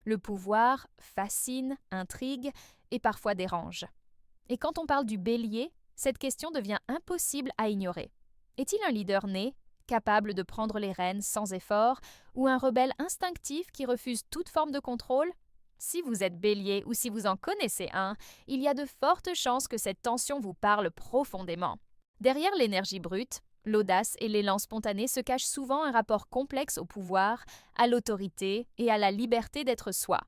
Le pouvoir fascine, intrigue et parfois dérange. Et quand on parle du bélier, cette question devient impossible à ignorer. Est-il un leader né, capable de prendre les rênes sans effort, ou un rebelle instinctif qui refuse toute forme de contrôle? Si vous êtes bélier ou si vous en connaissez un, il y a de fortes chances que cette tension vous parle profondément. Derrière l'énergie brute, l'audace et l'élan spontané se cachent souvent un rapport complexe au pouvoir, à l'autorité et à la liberté d'être soi.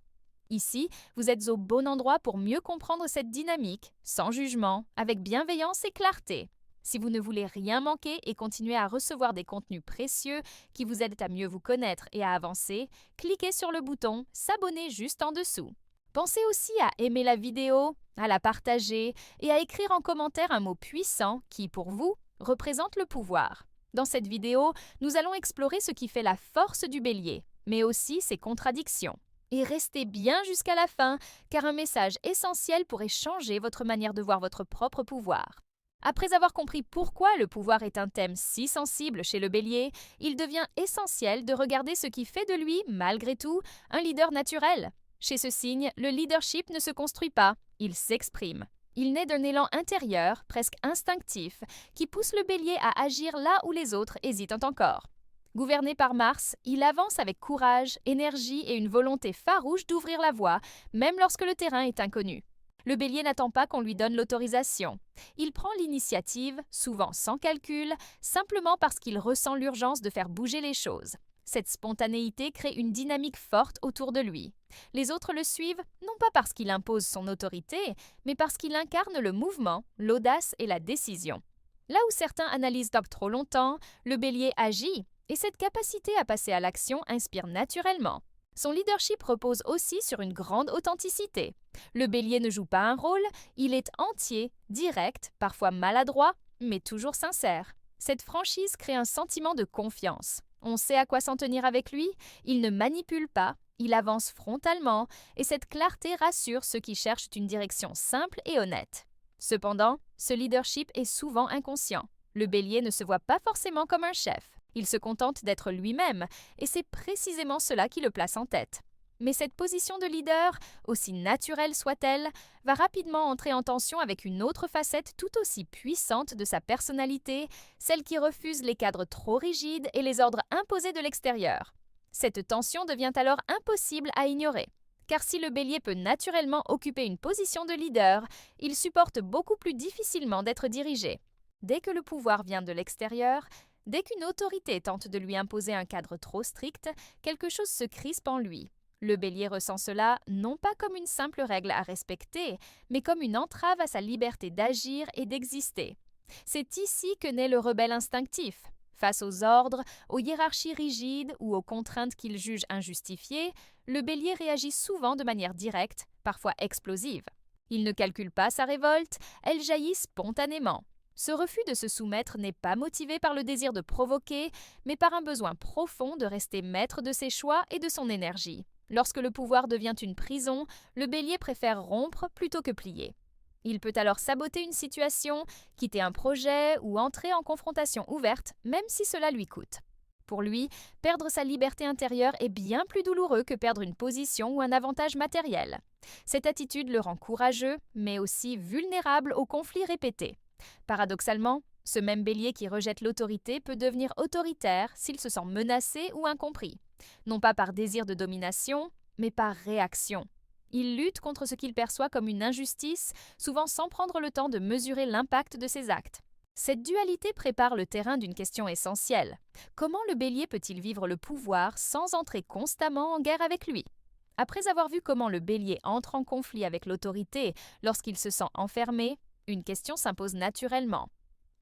Ici, vous êtes au bon endroit pour mieux comprendre cette dynamique, sans jugement, avec bienveillance et clarté. Si vous ne voulez rien manquer et continuer à recevoir des contenus précieux qui vous aident à mieux vous connaître et à avancer, cliquez sur le bouton S'abonner juste en dessous. Pensez aussi à aimer la vidéo, à la partager et à écrire en commentaire un mot puissant qui, pour vous, représente le pouvoir. Dans cette vidéo, nous allons explorer ce qui fait la force du bélier, mais aussi ses contradictions. Et restez bien jusqu'à la fin, car un message essentiel pourrait changer votre manière de voir votre propre pouvoir. Après avoir compris pourquoi le pouvoir est un thème si sensible chez le bélier, il devient essentiel de regarder ce qui fait de lui, malgré tout, un leader naturel. Chez ce signe, le leadership ne se construit pas, il s'exprime. Il naît d'un élan intérieur, presque instinctif, qui pousse le bélier à agir là où les autres hésitent encore. Gouverné par Mars, il avance avec courage, énergie et une volonté farouche d'ouvrir la voie, même lorsque le terrain est inconnu. Le bélier n'attend pas qu'on lui donne l'autorisation. Il prend l'initiative, souvent sans calcul, simplement parce qu'il ressent l'urgence de faire bouger les choses. Cette spontanéité crée une dynamique forte autour de lui. Les autres le suivent, non pas parce qu'il impose son autorité, mais parce qu'il incarne le mouvement, l'audace et la décision. Là où certains analysent trop longtemps, le bélier agit, et cette capacité à passer à l'action inspire naturellement. Son leadership repose aussi sur une grande authenticité. Le bélier ne joue pas un rôle, il est entier, direct, parfois maladroit, mais toujours sincère. Cette franchise crée un sentiment de confiance. On sait à quoi s'en tenir avec lui, il ne manipule pas, il avance frontalement, et cette clarté rassure ceux qui cherchent une direction simple et honnête. Cependant, ce leadership est souvent inconscient. Le bélier ne se voit pas forcément comme un chef. Il se contente d'être lui-même, et c'est précisément cela qui le place en tête. Mais cette position de leader, aussi naturelle soit-elle, va rapidement entrer en tension avec une autre facette tout aussi puissante de sa personnalité, celle qui refuse les cadres trop rigides et les ordres imposés de l'extérieur. Cette tension devient alors impossible à ignorer. Car si le bélier peut naturellement occuper une position de leader, il supporte beaucoup plus difficilement d'être dirigé. Dès que le pouvoir vient de l'extérieur, dès qu'une autorité tente de lui imposer un cadre trop strict, quelque chose se crispe en lui. Le bélier ressent cela non pas comme une simple règle à respecter, mais comme une entrave à sa liberté d'agir et d'exister. C'est ici que naît le rebelle instinctif. Face aux ordres, aux hiérarchies rigides ou aux contraintes qu'il juge injustifiées, le bélier réagit souvent de manière directe, parfois explosive. Il ne calcule pas sa révolte, elle jaillit spontanément. Ce refus de se soumettre n'est pas motivé par le désir de provoquer, mais par un besoin profond de rester maître de ses choix et de son énergie. Lorsque le pouvoir devient une prison, le bélier préfère rompre plutôt que plier. Il peut alors saboter une situation, quitter un projet ou entrer en confrontation ouverte, même si cela lui coûte. Pour lui, perdre sa liberté intérieure est bien plus douloureux que perdre une position ou un avantage matériel. Cette attitude le rend courageux, mais aussi vulnérable aux conflits répétés. Paradoxalement, ce même bélier qui rejette l'autorité peut devenir autoritaire s'il se sent menacé ou incompris. Non pas par désir de domination, mais par réaction. Il lutte contre ce qu'il perçoit comme une injustice, souvent sans prendre le temps de mesurer l'impact de ses actes. Cette dualité prépare le terrain d'une question essentielle. Comment le bélier peut-il vivre le pouvoir sans entrer constamment en guerre avec lui? Après avoir vu comment le bélier entre en conflit avec l'autorité lorsqu'il se sent enfermé, une question s'impose naturellement.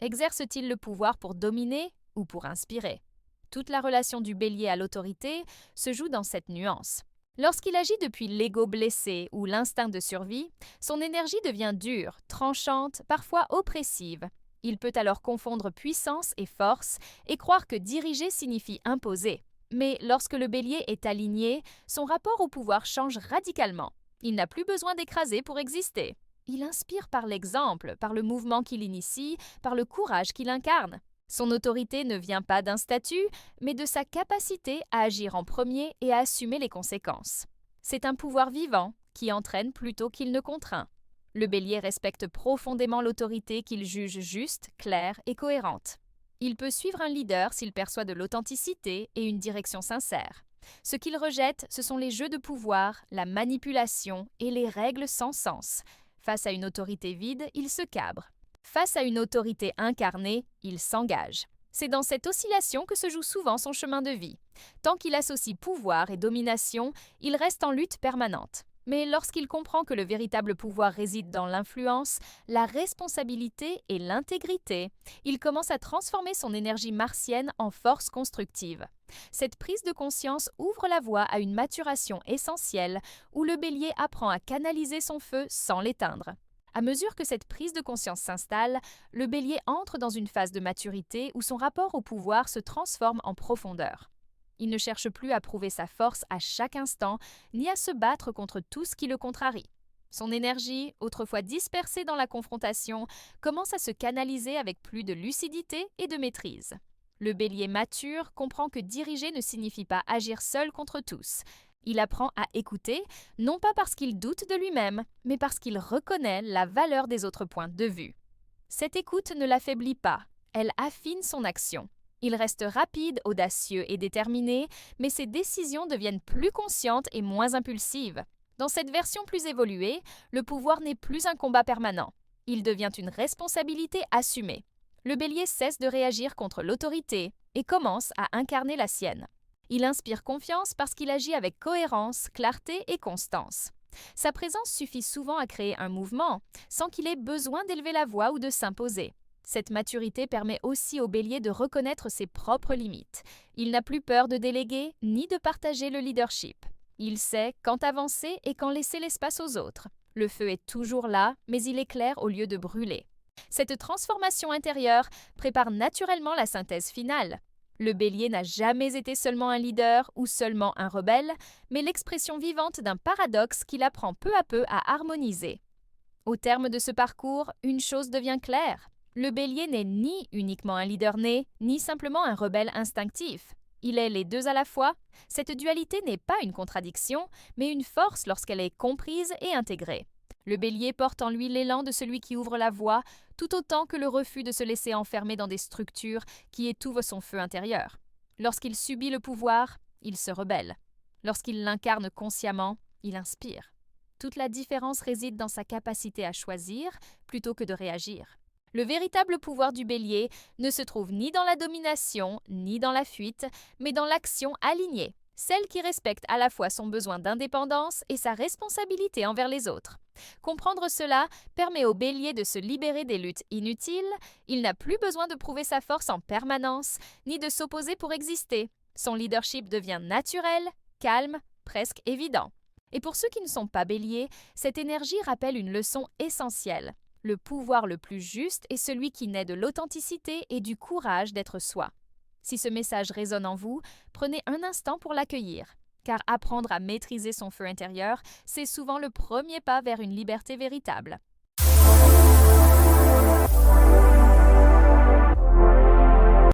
Exerce-t-il le pouvoir pour dominer ou pour inspirer? Toute la relation du bélier à l'autorité se joue dans cette nuance. Lorsqu'il agit depuis l'ego blessé ou l'instinct de survie, son énergie devient dure, tranchante, parfois oppressive. Il peut alors confondre puissance et force et croire que diriger signifie imposer. Mais lorsque le bélier est aligné, son rapport au pouvoir change radicalement. Il n'a plus besoin d'écraser pour exister. Il inspire par l'exemple, par le mouvement qu'il initie, par le courage qu'il incarne. Son autorité ne vient pas d'un statut, mais de sa capacité à agir en premier et à assumer les conséquences. C'est un pouvoir vivant qui entraîne plutôt qu'il ne contraint. Le Bélier respecte profondément l'autorité qu'il juge juste, claire et cohérente. Il peut suivre un leader s'il perçoit de l'authenticité et une direction sincère. Ce qu'il rejette, ce sont les jeux de pouvoir, la manipulation et les règles sans sens. Face à une autorité vide, il se cabre. Face à une autorité incarnée, il s'engage. C'est dans cette oscillation que se joue souvent son chemin de vie. Tant qu'il associe pouvoir et domination, il reste en lutte permanente. Mais lorsqu'il comprend que le véritable pouvoir réside dans l'influence, la responsabilité et l'intégrité, il commence à transformer son énergie martienne en force constructive. Cette prise de conscience ouvre la voie à une maturation essentielle où le Bélier apprend à canaliser son feu sans l'éteindre. À mesure que cette prise de conscience s'installe, le Bélier entre dans une phase de maturité où son rapport au pouvoir se transforme en profondeur. Il ne cherche plus à prouver sa force à chaque instant, ni à se battre contre tout ce qui le contrarie. Son énergie, autrefois dispersée dans la confrontation, commence à se canaliser avec plus de lucidité et de maîtrise. Le Bélier mature comprend que diriger ne signifie pas agir seul contre tous. Il apprend à écouter, non pas parce qu'il doute de lui-même, mais parce qu'il reconnaît la valeur des autres points de vue. Cette écoute ne l'affaiblit pas, elle affine son action. Il reste rapide, audacieux et déterminé, mais ses décisions deviennent plus conscientes et moins impulsives. Dans cette version plus évoluée, le pouvoir n'est plus un combat permanent. Il devient une responsabilité assumée. Le Bélier cesse de réagir contre l'autorité et commence à incarner la sienne. Il inspire confiance parce qu'il agit avec cohérence, clarté et constance. Sa présence suffit souvent à créer un mouvement, sans qu'il ait besoin d'élever la voix ou de s'imposer. Cette maturité permet aussi au Bélier de reconnaître ses propres limites. Il n'a plus peur de déléguer ni de partager le leadership. Il sait quand avancer et quand laisser l'espace aux autres. Le feu est toujours là, mais il éclaire au lieu de brûler. Cette transformation intérieure prépare naturellement la synthèse finale. Le Bélier n'a jamais été seulement un leader ou seulement un rebelle, mais l'expression vivante d'un paradoxe qu'il apprend peu à peu à harmoniser. Au terme de ce parcours, une chose devient claire. Le Bélier n'est ni uniquement un leader né, ni simplement un rebelle instinctif. Il est les deux à la fois. Cette dualité n'est pas une contradiction, mais une force lorsqu'elle est comprise et intégrée. Le Bélier porte en lui l'élan de celui qui ouvre la voie, tout autant que le refus de se laisser enfermer dans des structures qui étouffent son feu intérieur. Lorsqu'il subit le pouvoir, il se rebelle. Lorsqu'il l'incarne consciemment, il inspire. Toute la différence réside dans sa capacité à choisir plutôt que de réagir. Le véritable pouvoir du Bélier ne se trouve ni dans la domination, ni dans la fuite, mais dans l'action alignée, celle qui respecte à la fois son besoin d'indépendance et sa responsabilité envers les autres. Comprendre cela permet au Bélier de se libérer des luttes inutiles, il n'a plus besoin de prouver sa force en permanence, ni de s'opposer pour exister. Son leadership devient naturel, calme, presque évident. Et pour ceux qui ne sont pas Béliers, cette énergie rappelle une leçon essentielle. Le pouvoir le plus juste est celui qui naît de l'authenticité et du courage d'être soi. Si ce message résonne en vous, prenez un instant pour l'accueillir, car apprendre à maîtriser son feu intérieur, c'est souvent le premier pas vers une liberté véritable.